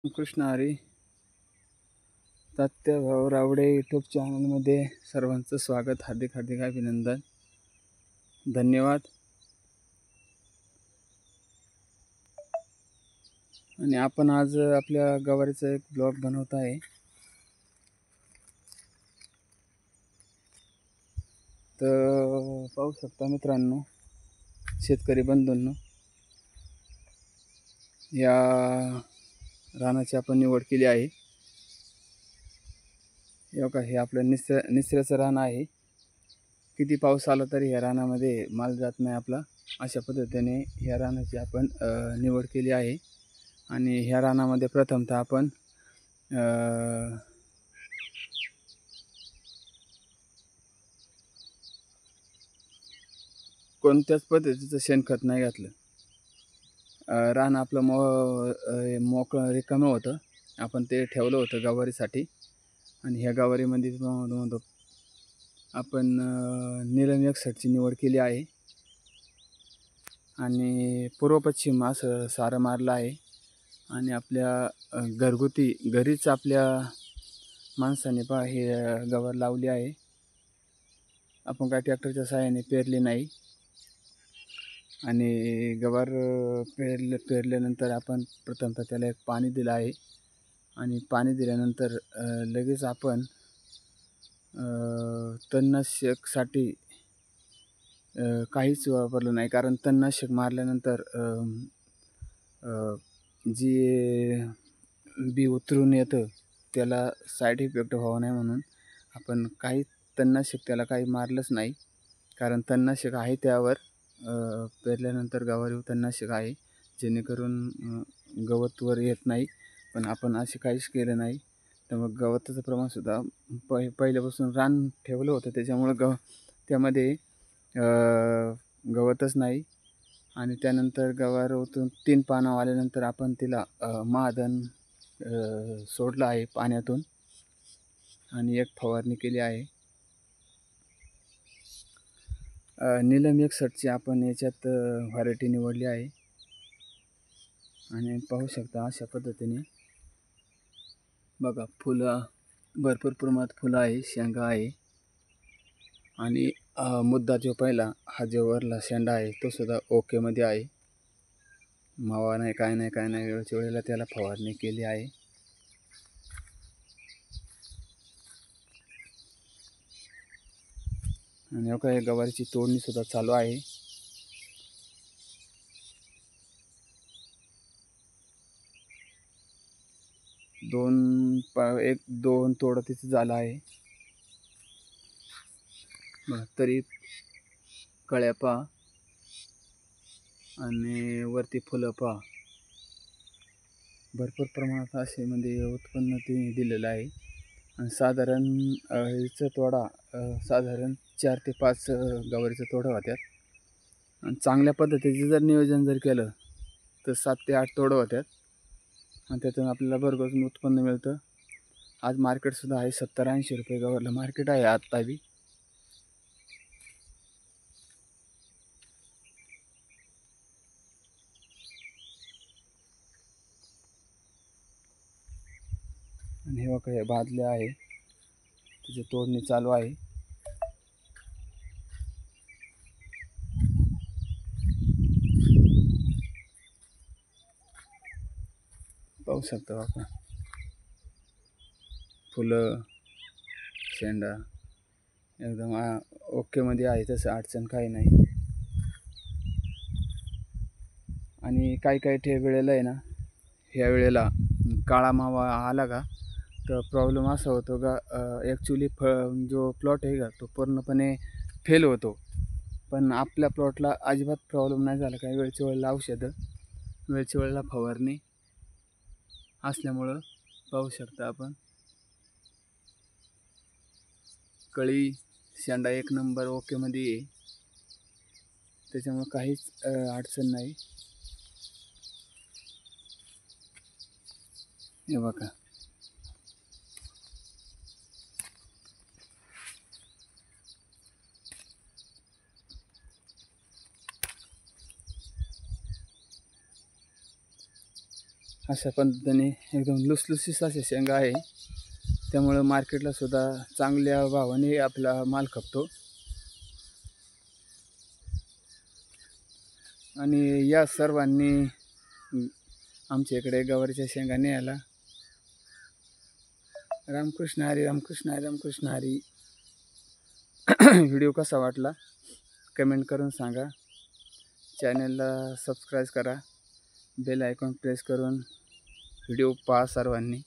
Krishna Hari तात्याभाऊ Rowdy YouTube चॅनलमध्ये सर्वांचं स्वागत. हार्दिक हार्दिक अभिनंदन. धन्यवाद. आणि आपण आज आपल्या गवारीचा एक ब्लॉग बनवत आहे. तर पाहू शकता मित्रांनो, शेतकरी बंधूंनो, या रानाची आपण निवड केली आहे. हे आपलं निसऱ्याचं रान आहे. किती पाऊस आला तरी ह्या रानामध्ये माल जात नाही आपला. अशा पद्धतीने ह्या रानाची आपण निवड केली आहे. आणि ह्या रानामध्ये प्रथमतः आपण कोणत्याच पद्धतीचं शेणखत नाही घातलं. रान आपलं मोकळं रिकामं होतं. आपण ते ठेवलं होतं गवारीसाठी. आणि ह्या गवारीमध्ये आपण नीलम 61ची निवड केली आहे. आणि पूर्व पश्चिम असं सारं मारलं आहे. आणि आपल्या घरीच आपल्या माणसाने हे गवार लावली आहे. आपण काय ट्रॅक्टरच्या सहाय्याने पेरली नाही. आणि गवार पेरल्यानंतर आपण प्रथमतः त्याला एक पाणी दिलं आहे. आणि पाणी दिल्यानंतर लगेच आपण तणनाशकसाठी काहीच वापरलं नाही. कारण तणनाशक मारल्यानंतर जी बी उतरून येतं त्याला साईड इफेक्ट व्हावं नाही म्हणून आपण तणनाशक त्याला काही मारलंच नाही. कारण तणनाशक आहे त्यावर पेरल्यानंतर गवारीवर तणनाशक आहे, जेणेकरून गवत वर येत नाही. पण आपण असे काहीच केलं नाही. तर मग गवताचं प्रमाणसुद्धा पहिल्यापासून रान ठेवलं होतं, त्याच्यामुळं त्यामध्ये गवतच नाही. आणि त्यानंतर गवारीतून 3 पानं आल्यानंतर आपण तिला महाधन सोडलं आहे पाण्यातून. आणि एक फवारणी केली आहे. नीलम 61ची आपण याच्यात व्हरायटी निवडली आहे. आणि पाहू शकता अशा पद्धतीने बघा, फुलं भरपूर प्रमाणात फुलं आहे, शेंगा आहे. आणि मुद्दा जो पहिला हा जो वरला शेंडा आहे तो सुद्धा ओकेमध्ये आहे. मावा नाही, काय नाही. वेळच्या वेळेला त्याला फवारणी केली आहे. आणि काही गवारीची तोडणी सुद्धा चालू आहे. एक दोन तोडं तिथे झालं आहे. तरी कळ्या पहा आणि वरती फुलं पहा. भरपूर प्रमाणात असे उत्पन्न ते दिलेलं आहे. आणि साधारण हिचं तोडा साधारण 4 ते 5 गवारीचं तोडं होत्यात. आणि चांगल्या पद्धतीचे जर नियोजन केलं तर 7 ते 8 तोडं होत्यात. आणि त्यातून आपल्याला भरघोस उत्पन्न मिळतं. आज मार्केटसुद्धा आहे, 70-80 रुपये गवारला मार्केट आहे आत्ता बी. आणि हे बघा, हे भाजले आहे, त्याची तोडणी चालू आहे. पाहू शकता आपण, फुलं शेंडा एकदम ओकेमध्ये आहे, तसं अडचण काही नाही. आणि काही वेळेला आहे ना, ह्या वेळेला काळा मावा आला का तर प्रॉब्लेम असा होतो का, ॲक्च्युली जो प्लॉट आहे का तो पूर्णपणे फेल होतो. पण आपल्या प्लॉटला अजिबात प्रॉब्लेम नाही झाला. काही वेळच्या वेळेला औषधं, वेळच्या वेळेला फवारणी असल्यामुळं पाहू शकता आपण, कळी शेंडा 1 नंबर ओकेमध्ये आहे. त्याच्यामुळं काहीच अडचण नाही. हे बघा, अशा पद्धतीने एकदम लुसलुसीत अशा शेंगा आहे. त्यामुळं मार्केटला सुद्धा चांगल्या भावाने आपला माल खपतो. आणि या सर्वांनी आमच्या इकडे गवारीच्या शेंगा न्यायला. रामकृष्ण हरी, रामकृष्ण हरी, रामकृष्ण हरी. व्हिडिओ कसा वाटला कमेंट करून सांगा. चॅनलला सबस्क्राईब करा, बेल आयकॉन प्रेस करून व्हिडिओ पहा सर्वांनी.